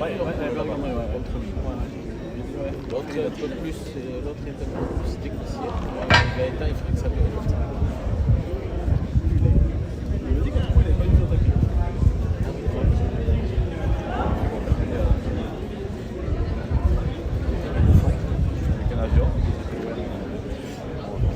Ouais, contre lui. L'autre est un peu plus technicien. Gaëtan, il ferait que ça dure longtemps. Il me dit qu'à ce point, il n'avait pas une autre attaquer. Avec un avion.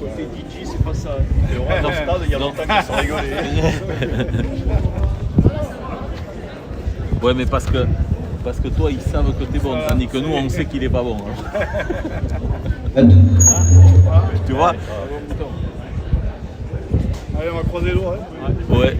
Côté DJ, c'est pas ça. Et on rentre dans le stade, il y a longtemps qu'ils sont rigolés. Ouais, mais parce que toi, ils savent que t'es bon, tandis que nous, on sait qu'il est pas bon. Hein. Tu vois? Allez, on va croiser les doigts. Hein. Ouais.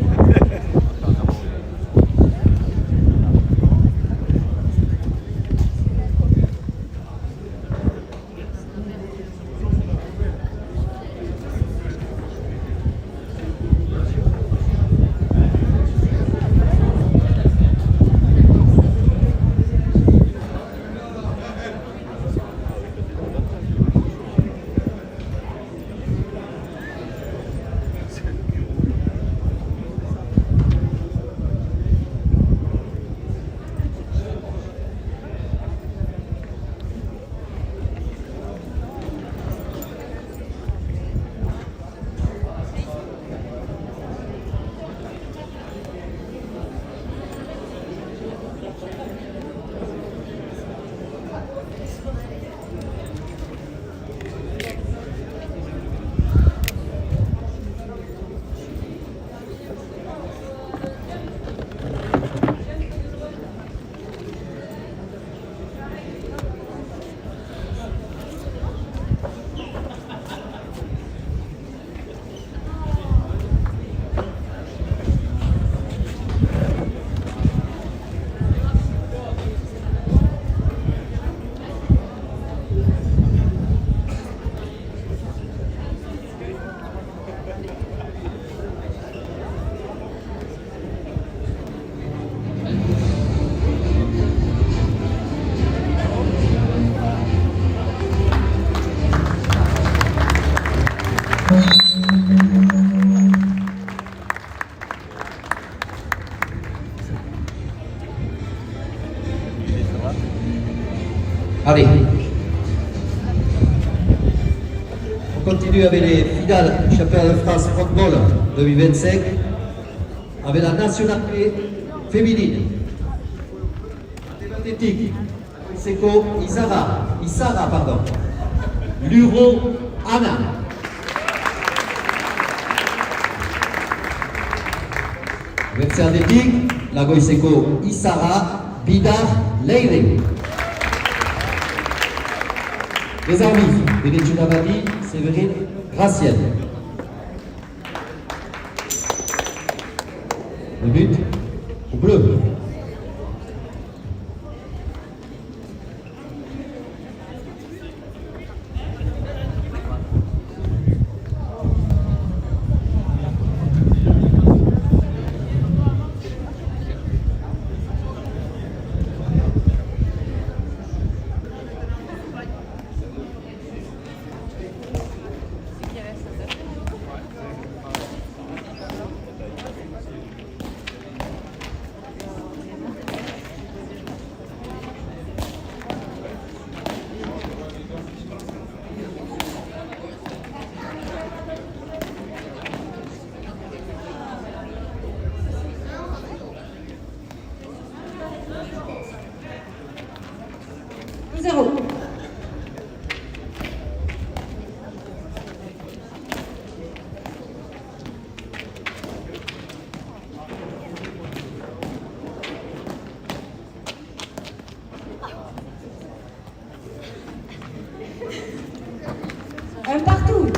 Allez. On continue avec les finales du championnat de France football 2025 avec la nationalité féminine. Athlétique, Seko Isara, pardon. Luro Anna. Verset athlétique, la Goiseko Isara Bidar Leire. Les arbitres, Benedjou Navadi, Séverine Gracienne. Le but au bleu. Un partout.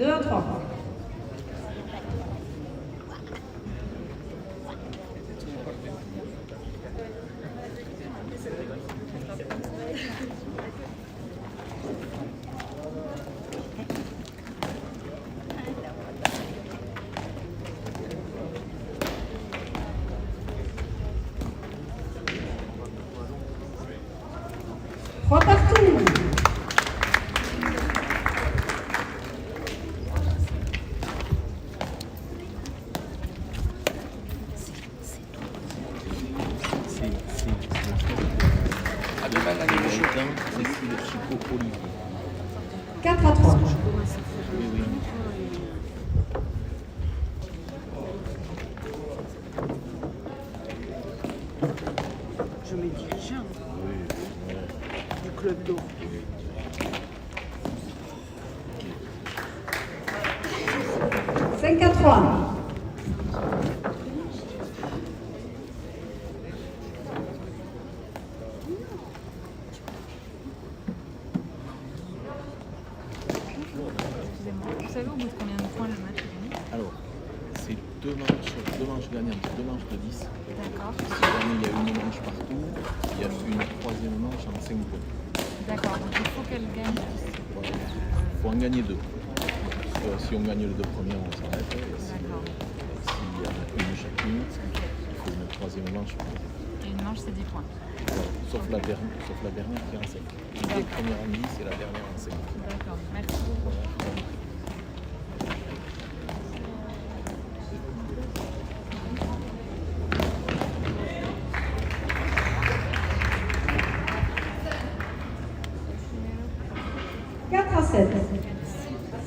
2 à 3. Trois partout. Cécile Chico Olivier. 4 à 3. Oui, oui. Je mets dirigeant Oui, du club d'eau. 5 à 3. Excusez-moi, vous savez au bout de combien de points le match est gagné? alors, c'est deux manches gagnantes, 2 manches de 10. D'accord. Si jamais il y a une manche partout, il y a une troisième manche en 5 points. D'accord, donc il faut qu'elle gagne 10. Voilà. Il faut en gagner 2. Si on gagne les 2 premiers, on s'arrête. Et s'il D'accord. y a une chacune, il faut une troisième manche. Et une manche, c'est 10 points. Voilà. Sauf la dernière qui est en 5. Les premières en 10 et la dernière en 5. D'accord, merci beaucoup. Quatre à 7.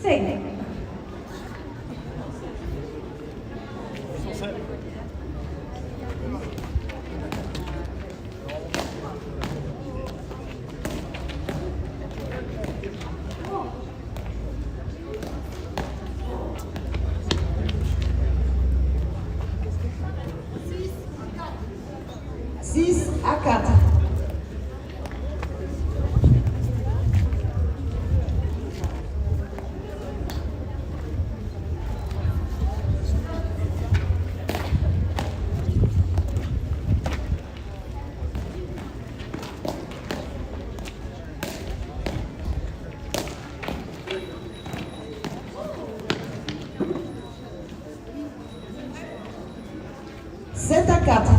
5. Six à 4. Sept à 4.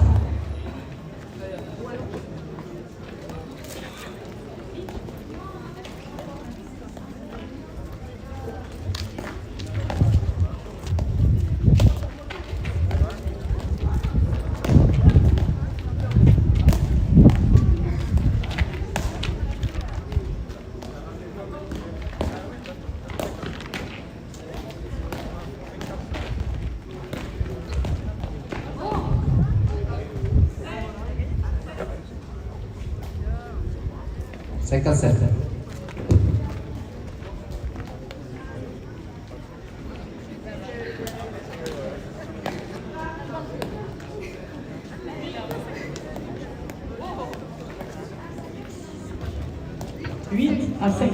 Cinq à 7. Huit à 5.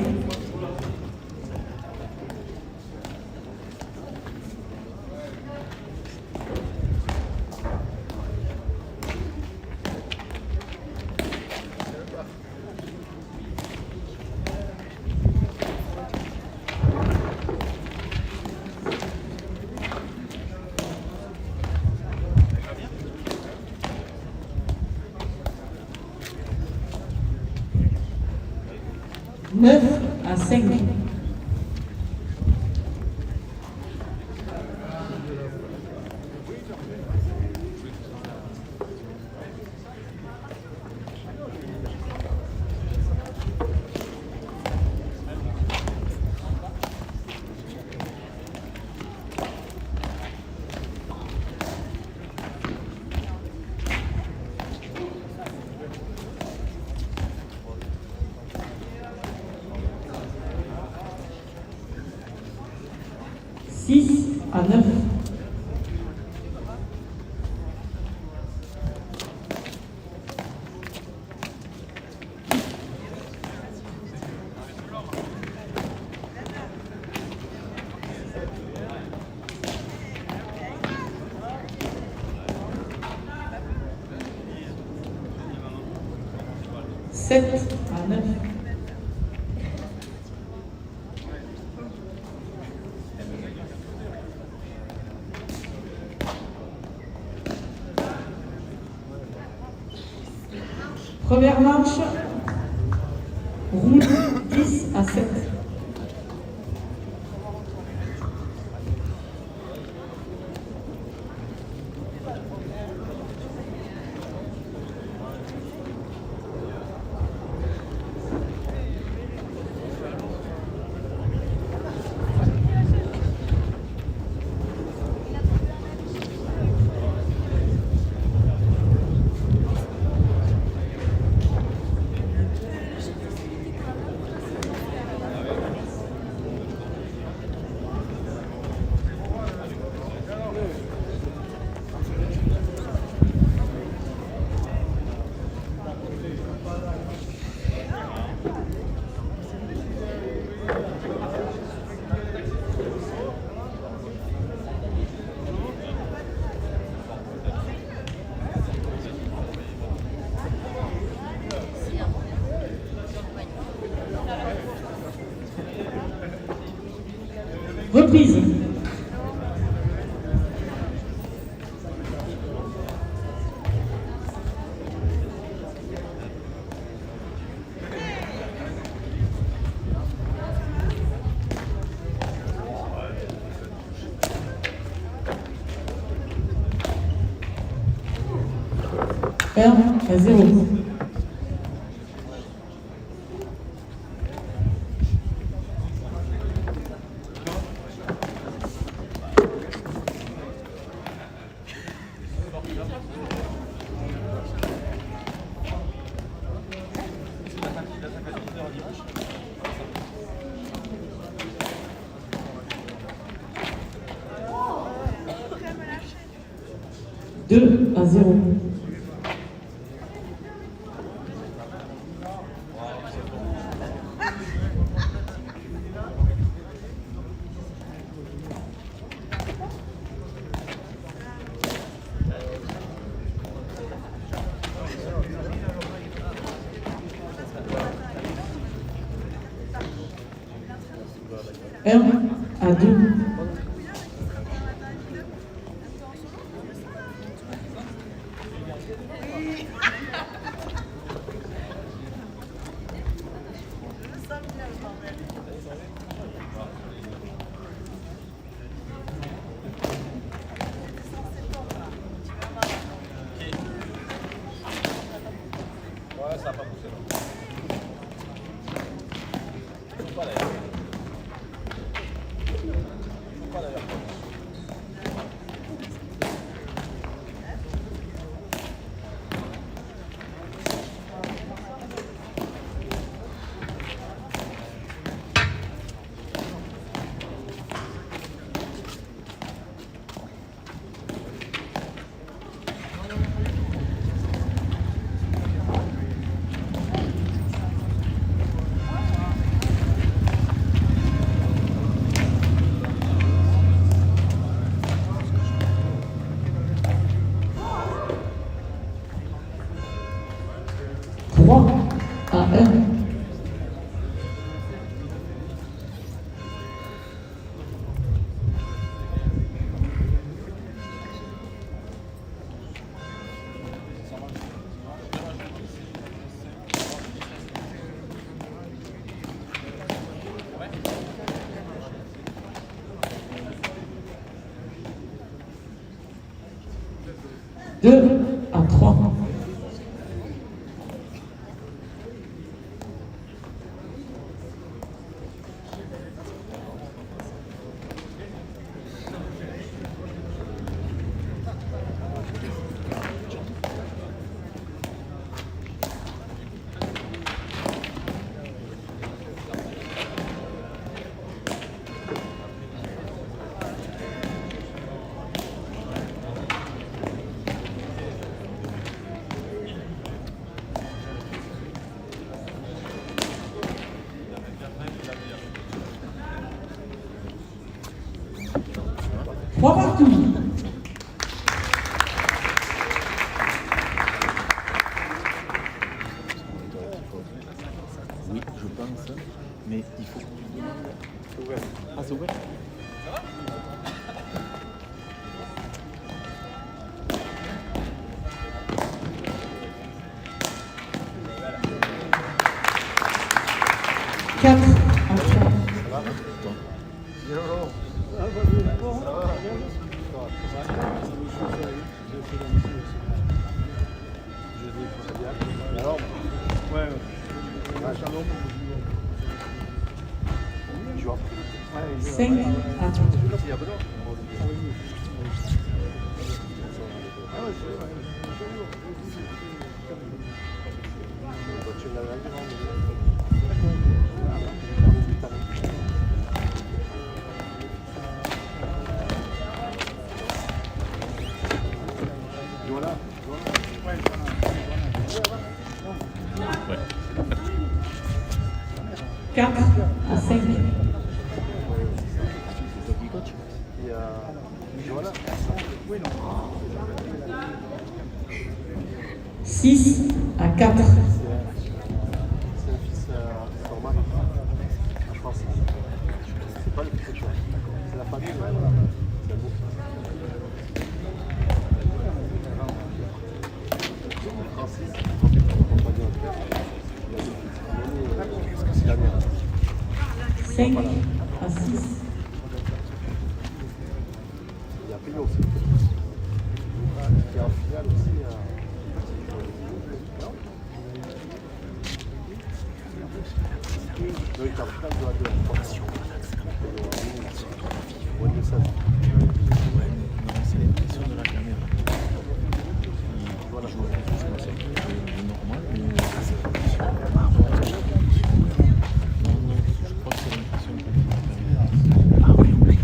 Neuf à 5. Six à 9. 7 à 9. Première manche, rouge 10 à 7. Reprise. À 0. Deux à 0. Un à 2. À 1. Deux à 3. Trois partout. Mais il faut que tu demandes. Ah, c'est ouvert. 4 à 3. Cinq à 3. Ouais. 4 à 5. Six à 4. Cinq à 6. C'est l'impression de la caméra. Il joue avec tout ça, c'est normal, mais c'est l'impression. Non, je crois que c'est l'impression de la caméra. Ah oui, oui.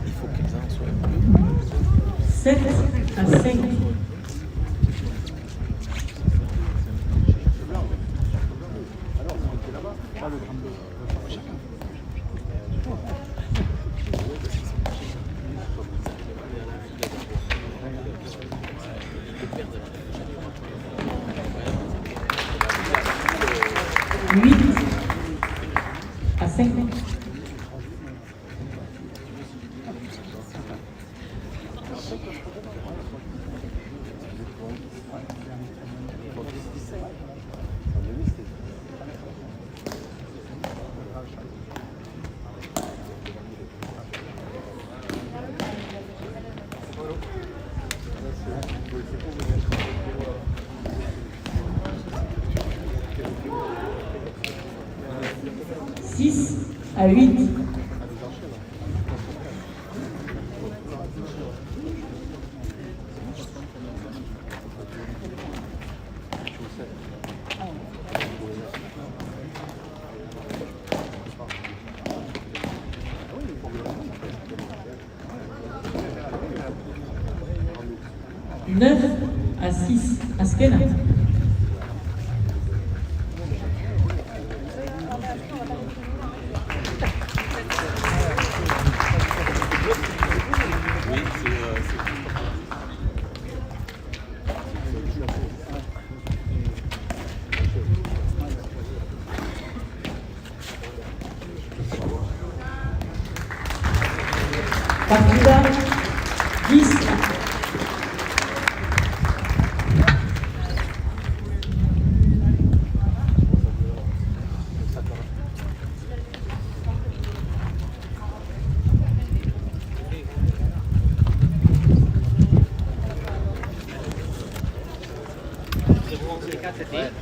Il faut qu'ils en soient un peu. 7 à 5. Huit à 5. Six à 8. Neuf à 6. Askena. Oui, c'est. Partida 10 4